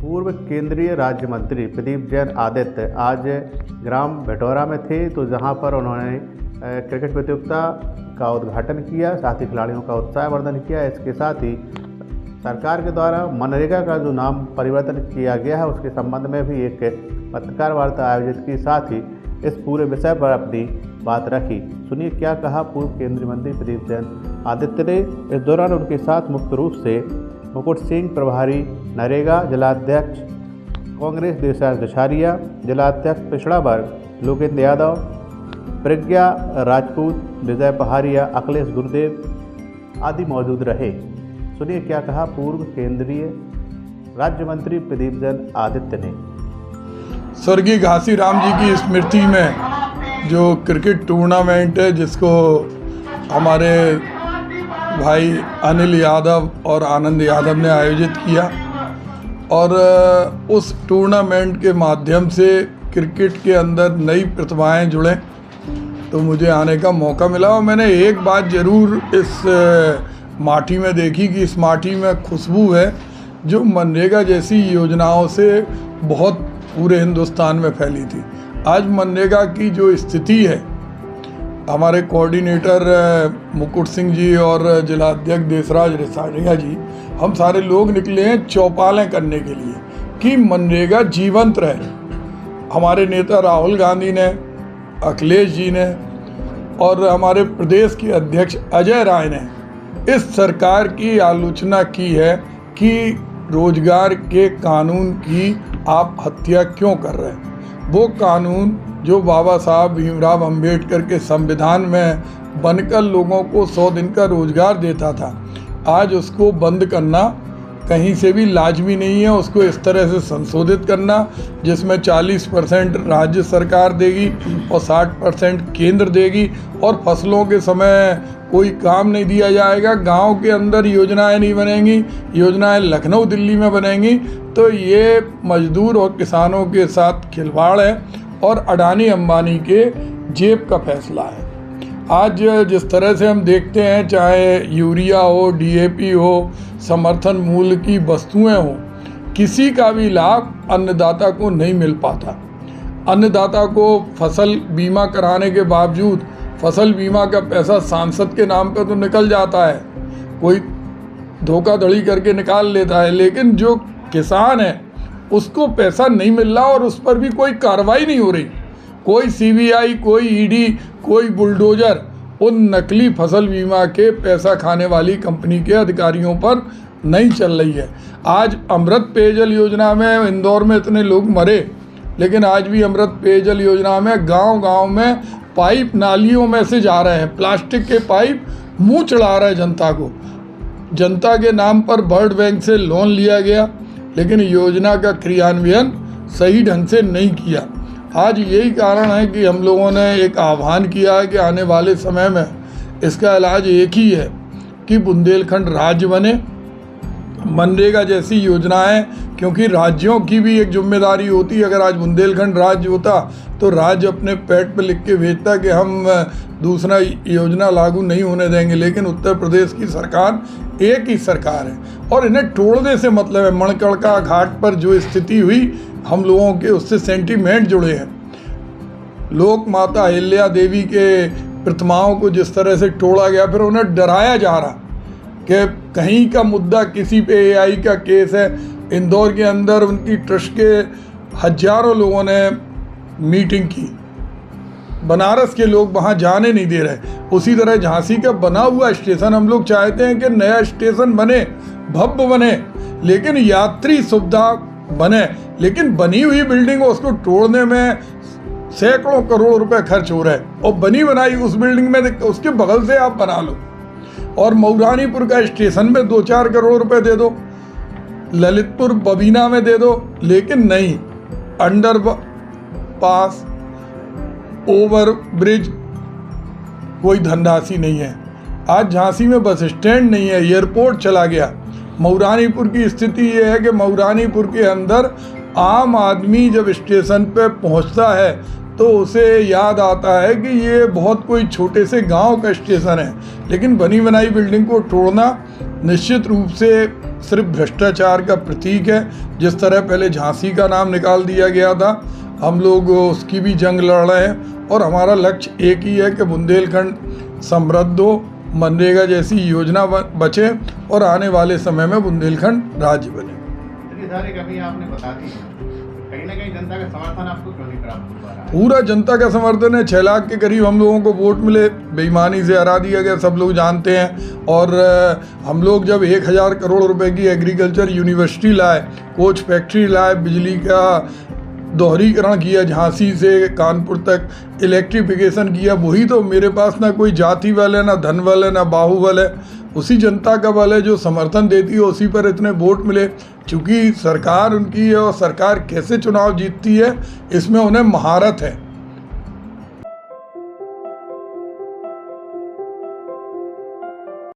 पूर्व केंद्रीय राज्य मंत्री प्रदीप जैन आदित्य आज ग्राम भेटौरा में थे, तो जहां पर उन्होंने क्रिकेट प्रतियोगिता का उद्घाटन किया, साथ ही खिलाड़ियों का उत्साहवर्धन किया। इसके साथ ही सरकार के द्वारा मनरेगा का जो नाम परिवर्तन किया गया है उसके संबंध में भी एक पत्रकार वार्ता आयोजित की, साथ ही इस पूरे विषय पर अपनी बात रखी। सुनिए क्या कहा पूर्व केंद्रीय मंत्री प्रदीप जैन आदित्य ने। इस दौरान उनके साथ मुख्य रूप से मुकुट सिंह प्रभारी नरेगा, जिलाध्यक्ष कांग्रेस देशराज दशारिया, जिलाध्यक्ष पिछड़ा वर्ग लोकेंद्र यादव, प्रज्ञा राजपूत, विजय पहाड़िया, अखिलेश गुरुदेव आदि मौजूद रहे। सुनिए क्या कहा पूर्व केंद्रीय राज्य मंत्री प्रदीप जैन आदित्य ने। स्वर्गीय घासीराम जी की स्मृति में जो क्रिकेट टूर्नामेंट है, जिसको हमारे भाई अनिल यादव और आनंद यादव ने आयोजित किया, और उस टूर्नामेंट के माध्यम से क्रिकेट के अंदर नई प्रतिभाएं जुड़ें, तो मुझे आने का मौका मिला। और मैंने एक बात ज़रूर इस माटी में देखी कि इस माटी में खुशबू है जो मनरेगा जैसी योजनाओं से बहुत पूरे हिंदुस्तान में फैली थी। आज मनरेगा की जो स्थिति है, हमारे कोऑर्डिनेटर मुकुट सिंह जी और जिलाध्यक्ष देशराज दशारिया जी, हम सारे लोग निकले हैं चौपालें करने के लिए कि मनरेगा जीवंत रहे। हमारे नेता राहुल गांधी ने, अखिलेश जी ने और हमारे प्रदेश के अध्यक्ष अजय राय ने इस सरकार की आलोचना की है कि रोजगार के कानून की आप हत्या क्यों कर रहे हैं। वो कानून जो बाबा साहब भीमराव अंबेडकर के संविधान में बनकर लोगों को 100 दिन का रोजगार देता था, आज उसको बंद करना कहीं से भी लाजमी नहीं है। उसको इस तरह से संशोधित करना जिसमें 40% राज्य सरकार देगी और 60% केंद्र देगी, और फसलों के समय कोई काम नहीं दिया जाएगा, गांव के अंदर योजनाएं नहीं बनेंगी, योजनाएं लखनऊ दिल्ली में बनेंगी। तो ये मजदूर और किसानों के साथ खिलवाड़ है और अडानी अंबानी के जेब का फैसला है। आज जिस तरह से हम देखते हैं, चाहे यूरिया हो, डीएपी हो, समर्थन मूल्य की वस्तुएं हो, किसी का भी लाभ अन्नदाता को नहीं मिल पाता। अन्नदाता को फसल बीमा कराने के बावजूद फसल बीमा का पैसा सांसद के नाम पर तो निकल जाता है, कोई धोखाधड़ी करके निकाल लेता है, लेकिन जो किसान है उसको पैसा नहीं मिल रहा और उस पर भी कोई कार्रवाई नहीं हो रही। कोई सीबीआई, कोई ईडी, कोई बुलडोजर उन नकली फसल बीमा के पैसा खाने वाली कंपनी के अधिकारियों पर नहीं चल रही है। आज अमृत पेयजल योजना में इंदौर में इतने लोग मरे, लेकिन आज भी अमृत पेयजल योजना में गांव-गांव में पाइप नालियों में से जा रहे हैं, प्लास्टिक के पाइप मुंह चढ़ा रहे हैं जनता को। जनता के नाम पर वर्ल्ड बैंक से लोन लिया गया, लेकिन योजना का क्रियान्वयन सही ढंग से नहीं किया। आज यही कारण है कि हम लोगों ने एक आह्वान किया है कि आने वाले समय में इसका इलाज एक ही है कि बुंदेलखंड राज्य बने। मनरेगा जैसी योजनाएं, क्योंकि राज्यों की भी एक जिम्मेदारी होती है। अगर आज बुंदेलखंड राज्य होता तो राज्य अपने पेट पे लिख के भेजता कि हम दूसरा योजना लागू नहीं होने देंगे, लेकिन उत्तर प्रदेश की सरकार एक ही सरकार है और इन्हें तोड़ने से मतलब है। मणिकर्णिका घाट पर जो स्थिति हुई, हम लोगों के उससे सेंटीमेंट जुड़े हैं। लोक माता अहिल्या देवी के प्रतिमाओं को जिस तरह से तोड़ा गया, फिर उन्हें डराया जा रहा कि कहीं का मुद्दा किसी पे एआई का केस है। इंदौर के अंदर उनकी ट्रस्ट के हजारों लोगों ने मीटिंग की, बनारस के लोग वहाँ जाने नहीं दे रहे। उसी तरह झांसी का बना हुआ स्टेशन, हम लोग चाहते हैं कि नया स्टेशन बने, भव्य बने, लेकिन यात्री सुविधा बने, लेकिन बनी हुई बिल्डिंग उसको तोड़ने में सैकड़ों करोड़ रुपए खर्च हो रहे हैं और बनी बनाई उस बिल्डिंग में उसके बगल से आप बना लो। और मऊरानीपुर का स्टेशन में 2-4 करोड़ रुपए दे दो, ललितपुर बबीना में दे दो, लेकिन नहीं, अंडर पास, ओवर ब्रिज, कोई धनराशि नहीं है। आज झांसी में बस स्टैंड नहीं है, एयरपोर्ट चला गया। मऊरानीपुर की स्थिति ये है कि मऊरानीपुर के अंदर आम आदमी जब स्टेशन पे पहुंचता है तो उसे याद आता है कि ये बहुत कोई छोटे से गांव का स्टेशन है, लेकिन बनी बनाई बिल्डिंग को तोड़ना निश्चित रूप से सिर्फ भ्रष्टाचार का प्रतीक है। जिस तरह पहले झांसी का नाम निकाल दिया गया था, हम लोग उसकी भी जंग लड़ रहे हैं और हमारा लक्ष्य एक ही है कि बुंदेलखंड समृद्ध हो, मनरेगा जैसी योजना बचे और आने वाले समय में बुंदेलखंड राज्य बने। इतनी सारी कमी आपने बता दी, कहीं ना कहीं जनता का समर्थन आपको क्यों नहीं प्राप्त हो पा रहा है? पूरा जनता का समर्थन है। 6 लाख के करीब हम लोगों को वोट मिले, बेईमानी से हरा दिया गया, सब लोग जानते हैं। और हम लोग जब 1000 करोड़ रुपए की एग्रीकल्चर यूनिवर्सिटी लाए, कोच फैक्ट्री लाए, बिजली का दोहरीकरण किया, झांसी से कानपुर तक इलेक्ट्रिफिकेशन किया, वही तो मेरे पास ना कोई जाति बल है, ना धन बल है, ना बाहुबल है, उसी जनता का बल है जो समर्थन देती है, उसी पर इतने वोट मिले। चूँकि सरकार उनकी है और सरकार कैसे चुनाव जीतती है इसमें उन्हें महारत है।